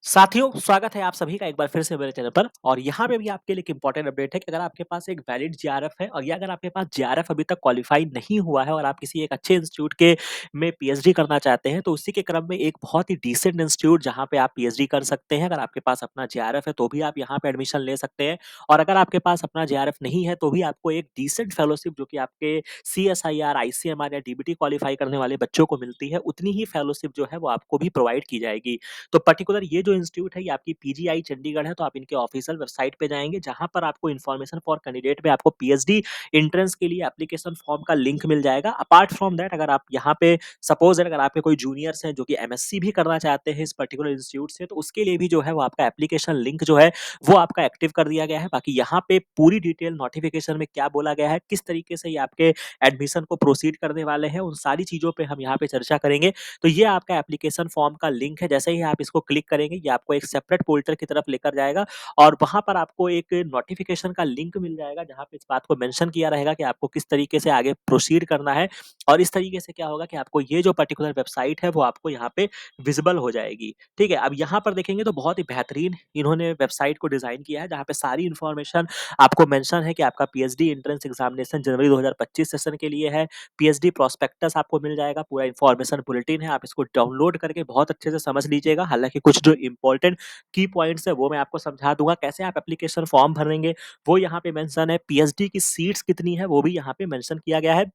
साथियों, स्वागत है आप सभी का एक बार फिर से मेरे चैनल पर और यहाँ पे भी आपके लिए एक इम्पोर्टेंट अपडेट है कि अगर आपके पास एक वैलिड जेआरएफ है और या अगर आपके पास जेआरएफ अभी तक क्वालिफाई नहीं हुआ है और आप किसी एक अच्छे इंस्टीट्यूट के में पीएचडी करना चाहते हैं, तो उसी के क्रम में एक बहुत ही डिसेंट इंस्टीट्यूट जहाँ पे आप पीएचडी कर सकते हैं। अगर आपके पास अपना जेआरएफ है, तो भी आप यहाँ पे एडमिशन ले सकते हैं और अगर आपके पास अपना जेआरएफ नहीं है, तो भी आपको एक डिसेंट फेलोशिप जो कि आपके सीएसआईआर, आईसीएमआर या डीबीटी क्वालिफाई करने वाले बच्चों को मिलती है, उतनी ही फेलोशिप जो है वो आपको भी प्रोवाइड की जाएगी। तो पर्टिकुलर ये जो इंस्टीट्यूट है ये आपकी पीजीआई चंडीगढ़ है, तो आप इनके ऑफिशियल वेबसाइट पे जाएँगे जहाँ पर आपको इन्फॉर्मेशन फॉर कैंडिडेट में आपको पीएचडी एंट्रेंस के लिए एप्लीकेशन फॉर्म का लिंक मिल जाएगा। अपार्ट फ्रॉम दैट अगर आप यहाँ पे सपोज़ अगर आपके कोई जूनियर्स हैं जो कि एमएससी भी करना चाहते हैं इस पर्टिकुलर इंस्टीट्यूट से, तो उसके लिए भी जो है वो आपका एप्लीकेशन लिंक जो है वो आपका एक्टिव कर दिया गया है। बाकी यहाँ पे पूरी डिटेल नोटिफिकेशन में क्या बोला गया है, किस तरीके से ये आपके एडमिशन को प्रोसीड करने वाले हैं, उन सारी चीज़ों पे हम यहाँ पे चर्चा करेंगे। तो ये आपका एप्लीकेशन फॉर्म का लिंक है। जैसे ही आप इसको क्लिक करेंगे, ये आपको एक सेपरेट पोर्टल की तरफ लेकर जाएगा और वहाँ पर आपको एक नोटिफ़िकेशन का लिंक मिल जाएगा, जहाँ पे इस बात को मेंशन किया रहेगा कि आपको किस तरीके से आगे प्रोसीड करना है और इस तरीके से क्या होगा कि आपको ये जो पर्टिकुलर वेबसाइट है, वो आपको यहाँ पे विज़िबल हो जाएगी। ठीक है? अब यहाँ पर देखेंगे तो बहुत ही बेहतरीन इन्होंने वेबसाइट को डिज़ाइन किया है, जहाँ पे सारी इन्फॉर्मेशन आपको मेंशन है कि आपका पीएचडी एंट्रेंस एग्ज़ामिनेशन जनवरी 2025 सेशन के लिए है। पीएचडी प्रॉस्पेक्टस आपको मिल जाएगा, पूरा इन्फॉर्मेशन बुलेटिन है, आप इसको डाउनलोड करके बहुत अच्छे से समझ लीजिएगा। हालाँकि कुछ जो इम्पोर्टेंट की पॉइंट्स है वो मैं आपको समझा दूँगा, कैसे आप एप्लीकेशन फॉर्म भरेंगे वो यहाँ पे मेंशन है, पीएचडी की सीट्स कितनी है वो भी यहाँ पे मेंशन किया गया है।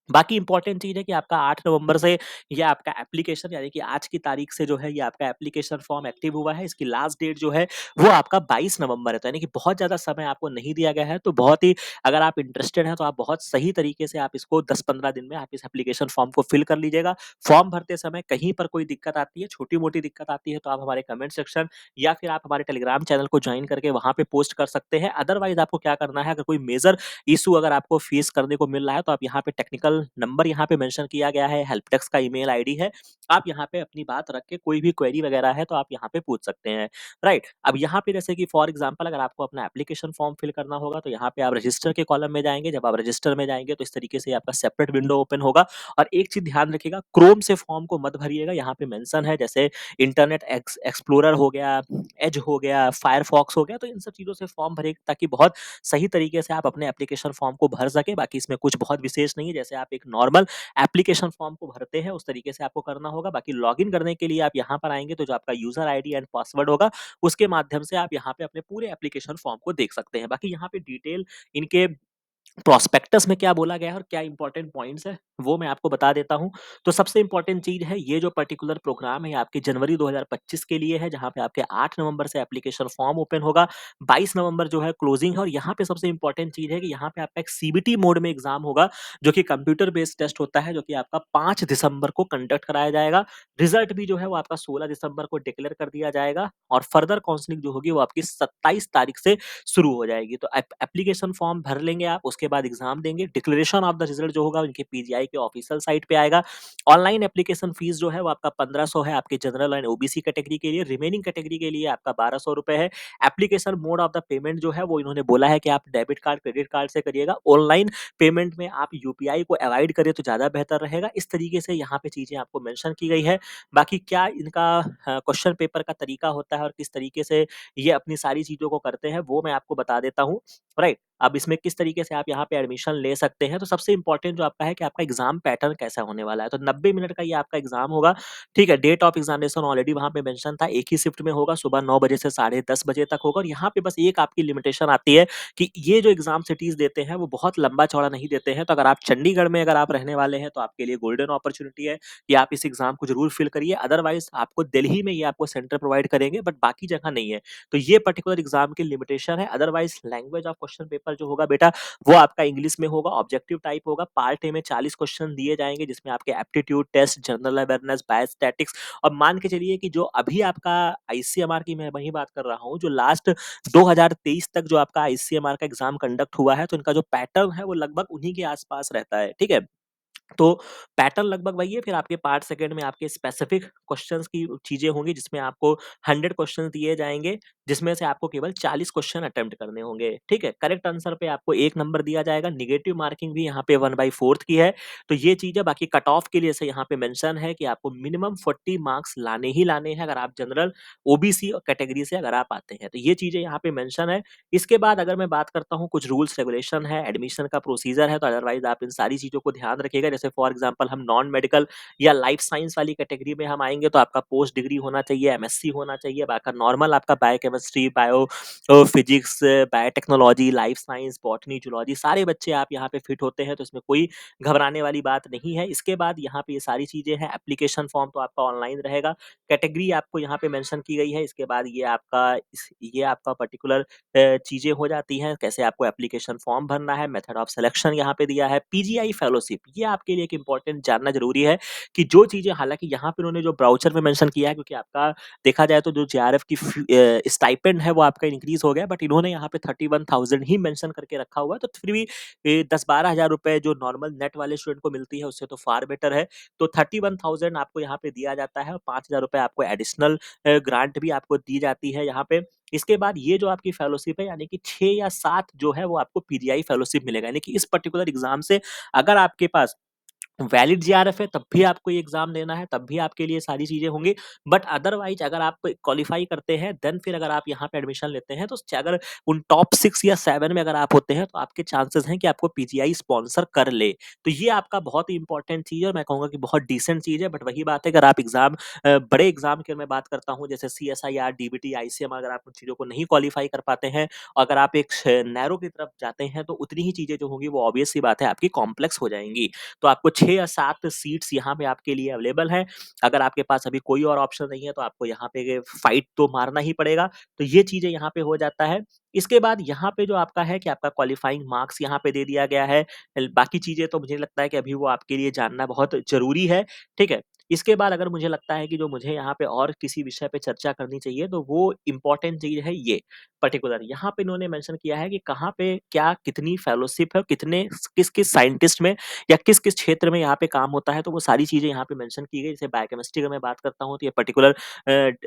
बाकी इम्पोर्टेंट चीज़ है कि आपका 8 नवंबर से ये आपका एप्लीकेशन यानी कि आज की तारीख से जो है ये आपका एप्लीकेशन फॉर्म एक्टिव हुआ है। इसकी लास्ट डेट जो है वो आपका 22 नवंबर है। तो यानी कि बहुत ज़्यादा समय आपको नहीं दिया गया है। तो बहुत ही अगर आप इंटरेस्टेड हैं तो आप बहुत सही तरीके से आप इसको 10-15 दिन में आप इस एप्लीकेशन फॉर्म को फिल कर लीजिएगा। फॉर्म भरते समय कहीं पर कोई दिक्कत आती है, छोटी-मोटी दिक्कत आती है, तो आप हमारे कमेंट सेक्शन या फिर आप हमारे टेलीग्राम चैनल को जॉइन करके वहाँ पे पोस्ट कर सकते हैं। अदरवाइज़ आपको क्या करना है, अगर कोई मेजर इश्यू अगर आपको फेस करने को मिल रहा है, तो आप यहाँ पे टेक्निकल नंबर यहाँ पे मेंशन किया गया है, हेल्प डेस्क का ईमेल आईडी है। आप यहाँ पे अपनी बात रख के कोई भी क्वेरी वगैरह है तो आप यहाँ पे पूछ सकते हैं, राइट? अब यहाँ पे जैसे कि फॉर एग्जांपल अगर आपको अपना एप्लीकेशन फॉर्म फिल करना होगा, तो यहाँ पे आप रजिस्टर के कॉलम में जाएँगे। जब आप रजिस्टर में जाएँगे तो इस तरीके से आपका सेपरेट विंडो ओपन होगा और एक चीज़ ध्यान रखिएगा, क्रोम से फॉर्म को मत भरिएगा। यहाँ पे मेंशन है जैसे इंटरनेट एक्सप्लोरर हो गया, एज हो गया, फायरफॉक्स हो गया, तो इन सब चीज़ों से फॉर्म भरिए ताकि बहुत सही तरीके से आप अपने एप्लीकेशन फॉर्म को भर सकें। बाकी इसमें कुछ बहुत विशेष नहीं है, जैसे आप एक नॉर्मल एप्लीकेशन फॉर्म को भरते हैं, उस तरीके से आपको करना होगा। बाकी लॉगिन करने के लिए आप यहाँ पर आएँगे, तो जो आपका यूज़र आईडी एंड पासवर्ड होगा, उसके माध्यम से आप यहाँ पे अपने पूरे एप्लीकेशन फॉर्म को देख सकते हैं। बाकी यहाँ पे डिटेल इनके प्रॉस्पेक्टस में क्या बोला गया है और क्या इंपॉर्टेंट पॉइंट्स हैं, वो मैं आपको बता देता हूँ। तो सबसे इंपॉर्टेंट चीज़ है, ये जो पर्टिकुलर प्रोग्राम है, ये आपके जनवरी 2025 के लिए है, जहाँ पे आपके 8 नवंबर से एप्लीकेशन फॉर्म ओपन होगा, 22 नवंबर जो है क्लोजिंग है और यहाँ पे सबसे इंपॉर्टेंट चीज़ है कि यहाँ पे आपका एक सीबीटी मोड में एग्ज़ाम होगा, जो कि कंप्यूटर बेस्ड टेस्ट होता है, जो कि आपका 5 दिसंबर को कंडक्ट कराया जाएगा। रिज़ल्ट भी जो है वो आपका 16 दिसंबर को डिक्लेयर कर दिया जाएगा और फर्दर काउंसलिंग जो होगी वो आपकी 27 तारीख से शुरू हो जाएगी। तो एप्लीकेशन फॉर्म भर लेंगे आप, उसके बाद एग्ज़ाम देंगे, डिक्लेरेशन ऑफ द रिज़ल्ट जो होगा उनके पीजीआई के ऑफिशियल साइट पे आएगा। ऑनलाइन एप्लीकेशन फीस जो है वो आपका 1500 है आपके जनरल एंड ओबीसी कैटेगरी के लिए, रिमेनिंग कैटेगरी के लिए आपका ₹1200 है। Application mode of the payment जो है वो इन्होंने बोला है कि आप डेबिट कार्ड, क्रेडिट कार्ड से करिएगा। ऑनलाइन पेमेंट में आप यूपीआई को अवॉइड करें तो ज़्यादा बेहतर रहेगा। इस तरीके से यहाँ पे चीज़ें आपको मेंशन की गई है। बाकी क्या इनका क्वेश्चन पेपर का तरीका होता है और किस तरीके से ये अपनी सारी चीज़ों को करते हैं, वो मैं आपको बता देता हूँ, राइट? अब इसमें किस तरीके से आप यहाँ पे एडमिशन ले सकते हैं, तो सबसे इम्पोर्टेंट जो आपका है कि आपका एग्ज़ाम पैटर्न कैसा होने वाला है। तो 90 मिनट का ये आपका एग्ज़ाम होगा, ठीक है? डेट ऑफ एग्ज़ामिनेशन ऑलरेडी वहाँ पे मेंशन था, एक ही शिफ्ट में होगा, सुबह 9 बजे से साढ़े 10 बजे तक होगा और यहाँ पे बस एक आपकी लिमिटेशन आती है कि ये जो एग्ज़ाम सिटीज़ देते हैं, वो बहुत लंबा-चौड़ा नहीं देते हैं। तो अगर आप चंडीगढ़ में अगर आप रहने वाले हैं, तो आपके लिए गोल्डन अपॉर्च्युनिटी है कि आप इस एग्ज़ाम को ज़रूर फिल करिए। अदरवाइज़ आपको दिल्ली में ये आपको सेंटर प्रोवाइड करेंगे, बट बाकी जगह नहीं है। तो ये पर्टिकुलर एग्ज़ाम की लिमिटेशन है। Otherwise language of question paper जो होगा बेटा, वो आपका इंग्लिश में होगा, ऑब्जेक्टिव टाइप होगा। पार्ट ए में 40 क्वेश्चन दिए जाएँगे, जिसमें आपके aptitude test, general awareness, biostatistics और मान के चलिए कि जो अभी आपका आईसीएमआर की मैं वही बात कर रहा हूँ, जो लास्ट 2023 तक जो आपका आईसीएमआर का एग्ज़ाम कंडक्ट हुआ है, तो इनका जो पैटर्न है, वो लगभग उन्हीं के आस-पास रहता है, ठीक है? तो पैटर्न लगभग वही है, फिर आपके पार्ट सेकंड में आपके स्पेसिफिक क्वेश्चंस की चीज़ें होंगी जिसमें आपको 100 क्वेश्चंस दिए जाएँगे, जिसमें से आपको केवल 40 क्वेश्चन अटेम्प्ट करने होंगे, ठीक है? करेक्ट आंसर पे आपको 1 नंबर दिया जाएगा, नेगेटिव मार्किंग भी यहाँ पे 1/4 की है। तो ये चीज़ है, बाकी कट ऑफ के लिए से यहाँ पे मेंशन है कि आपको मिनिमम 40 मार्क्स लाने ही लाने हैं अगर आप जनरल ओबीसी कैटेगरी से अगर आप आते हैं, तो ये चीज़ें यहाँ पे मेंशन है। इसके बाद अगर मैं बात करता हूँ कुछ रूल्स रेगुलेशन है, एडमिशन का प्रोसीजर है, तो अदरवाइज़ आप इन सारी चीज़ों को ध्यान रखिएगा। जैसे फॉर एग्ज़ाम्पल हम नॉन मेडिकल या लाइफ साइंस वाली कैटेगरी में हम आएँगे तो आपका पोस्ट डिग्री होना चाहिए, एमएससी होना चाहिए, बाकी नॉर्मल आपका biochemistry, physics, biotechnology, life science, botany, zoology सारे बच्चे आप यहाँ पे फिट होते हैं, तो इसमें कोई घबराने वाली बात नहीं है। इसके बाद यहाँ पे ये सारी चीज़ें हैं, एप्लीकेशन फॉर्म तो आपका ऑनलाइन रहेगा, कैटेगरी आपको यहाँ पे मेंशन की गई है। इसके बाद ये आपका पर्टिकुलर चीज़ें हो जाती हैं, कैसे आपको एप्लीकेशन फॉर्म भरना है, मेथड ऑफ सिलेक्शन यहाँ पे दिया है, पीजीआई फेलोशिप ये आपके लिए एक इम्पोर्टेंट जानना ज़रूरी है कि जो चीज़ें हालाँकि यहाँ पे उन्होंने जो ब्राउचर में मेंशन किया है क्योंकि आपका देखा जाए तो जो जेआरएफ की स्टाइपेंड है वो आपका इंक्रीज़ हो गया बट इन्होंने यहाँ पे 31,000 ही मेंशन करके रखा हुआ है, तो फिर भी 10-12 हज़ार रुपए जो नॉर्मल नेट वाले स्टूडेंट को मिलती है उससे तो फार बेटर है। तो 31,000 आपको यहाँ पे दिया जाता है और 5,000 रुपए आपको एडिशनल ग्रांट भी आपको दी जाती है यहाँ पे। इसके बाद ये जो आपकी फेलोशिप है यानी कि 6 या 7 जो है वो आपको पीजीआई फेलोशिप मिलेगा। यानी कि इस पर्टिकुलर एग्ज़ाम से अगर आपके पास वैलिड जेआरएफ है तब भी आपको ये एग्ज़ाम देना है, तब भी आपके लिए सारी चीज़ें होंगी। बट अदरवाइज़ अगर आप क्वालीफाई करते हैं देन फिर अगर आप यहाँ पे एडमिशन लेते हैं तो अगर उन टॉप 6 या 7 में अगर आप होते हैं तो आपके चांसेस हैं कि आपको पीजीआई स्पॉन्सर कर ले। तो ये आपका बहुत ही इम्पोर्टेंट चीज़ है और मैं कहूँगा कि बहुत डिसेंट चीज़ है बट वही बात है अगर आप बड़े एग्ज़ाम की मैं बात करता हूँ जैसे सीएसआईआर, डीबीटी, आईसीएम अगर आप उन चीज़ों को नहीं क्वालीफाई कर पाते हैं, अगर आप एक नैरो की तरफ जाते हैं तो उतनी ही चीज़ें जो होंगी वो ऑब्वियस सी बात है आपकी कॉम्प्लेक्स हो जाएँगी। तो आपको 6 या 7 सीट्स यहाँ पे आपके लिए अवेलेबल हैं। अगर आपके पास अभी कोई और ऑप्शन नहीं है तो आपको यहाँ पे फाइट तो मारना ही पड़ेगा। तो ये चीज़ें यहाँ पे हो जाता है। इसके बाद यहाँ पे जो आपका है कि आपका क्वालीफाइंग मार्क्स यहाँ पे दे दिया गया है। बाकी चीज़ें तो मुझे लगता है कि अभी वो आपके लिए जानना बहुत ज़रूरी है, ठीक है? इसके बाद अगर मुझे लगता है कि जो मुझे यहाँ पे और किसी विषय पे चर्चा करनी चाहिए तो वो इम्पोर्टेंट चीज़ है ये पर्टिकुलर। यहाँ पे इन्होंने मेंशन किया है कि कहाँ पे क्या कितनी फेलोशिप है और कितने किस-किस साइंटिस्ट में या किस-किस क्षेत्र में यहाँ पे काम होता है, तो वो सारी चीज़ें यहाँ पे मेंशन की गई। जैसे बायोकेमिस्ट्री अगर मैं बात करता हूँ, तो ये पर्टिकुलर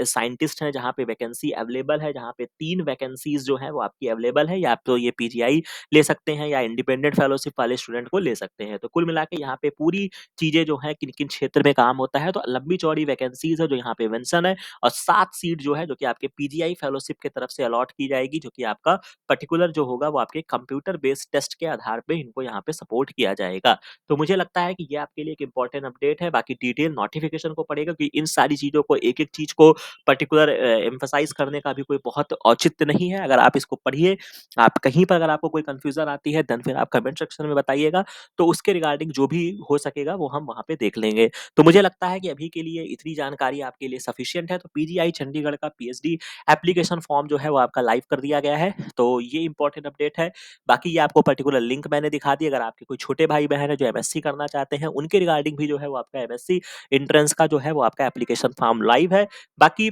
साइंटिस्ट हैं जहाँ पे वैकेंसी अवेलेबल है, जहाँ पे 3 वैकेंसीज़ जो हैं वो आपकी अवेलेबल है या आप तो ये पीजीआई ले सकते हैं या इंडिपेंडेंट फेलोशिप वाले स्टूडेंट को ले सकते हैं। तो कुल मिला के यहाँ पे पूरी चीज़ें जो हैं किन-किन क्षेत्र में काम होता है, तो लंबी-चौड़ी वैकेंसीज़ है जो यहाँ पे मेंशन है और 7 सीट जो है जो कि आपके पीजीआई फेलोशिप की तरफ से अलॉट की जाएगी, जो कि आपका पर्टिकुलर जो होगा वो आपके कंप्यूटर बेस्ड टेस्ट के आधार पे इनको यहाँ पे सपोर्ट किया जाएगा। तो मुझे लगता है कि ये आपके लिए एक इम्पोर्टेंट अपडेट है, बाकी डिटेल नोटिफ़िकेशन को पढ़ेगा कि इन सारी चीज़ों को एक-एक चीज़ को पर्टिकुलर एम्फसाइज़ करने का भी कोई बहुत औचित्य नहीं है। अगर आप इसको पढ़िए, आप कहीं पर अगर आपको कोई कन्फ्यूज़न आती है देन फिर आप कमेंट सेक्शन में बताइएगा, तो उसके रिगार्डिंग जो भी हो सकेगा वो हम वहाँ पे देख लेंगे। तो मुझे लगता है कि अभी के लिए इतनी जानकारी आपके लिए सफिशिएंट है, तो पीजीआई चंडीगढ़ का पीएचडी एप्लीकेशन फॉर्म जो है वो आपका लाइव कर दिया गया है, तो ये इम्पोर्टेंट अपडेट है। बाकी ये आपको पर्टिकुलर लिंक मैंने दिखा दी, अगर आपके कोई छोटे भाई-बहन हैं जो एमएससी करना चाहते हैं, उनके रिगार्डिंग भी जो है वो आपका एमएससी एंट्रेंस का जो है वो आपका एप्लीकेशन फॉर्म लाइव है। बाकी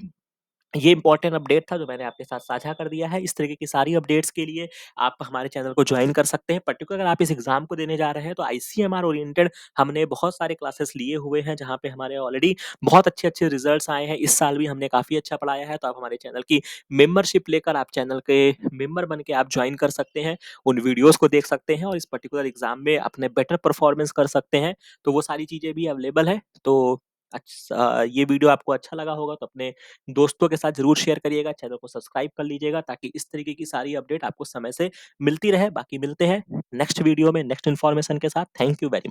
ये इम्पोर्टेंट अपडेट था जो मैंने आपके साथ साझा कर दिया है। इस तरीके की सारी अपडेट्स के लिए आप हमारे चैनल को जॉइन कर सकते हैं। पर्टिकुलर अगर आप इस एग्ज़ाम को देने जा रहे हैं तो आईसीएमआर ओरिएंटेड हमने बहुत सारे क्लासेस लिए हुए हैं, जहाँ पे हमारे ऑलरेडी बहुत अच्छे-अच्छे रिज़ल्ट्स आए हैं। इस साल भी हमने काफ़ी अच्छा पढ़ाया है, तो आप हमारे चैनल की मेंबरशिप लेकर आप चैनल के मेंबर बन के आप जॉइन कर सकते हैं। उन वीडियोज़ को देख सकते हैं और इस पर्टिकुलर एग्ज़ाम में अपने बेटर परफॉर्मेंस कर सकते हैं। तो वो सारी चीज़ें भी अवेलेबल है। तो ये वीडियो आपको अच्छा लगा होगा तो अपने दोस्तों के साथ ज़रूर शेयर करिएगा, चैनल को सब्सक्राइब कर लीजिएगा ताकि इस तरीके की सारी अपडेट आपको समय से मिलती रहे। बाकी मिलते हैं नेक्स्ट वीडियो में नेक्स्ट इन्फॉर्मेशन के साथ। Thank you very much.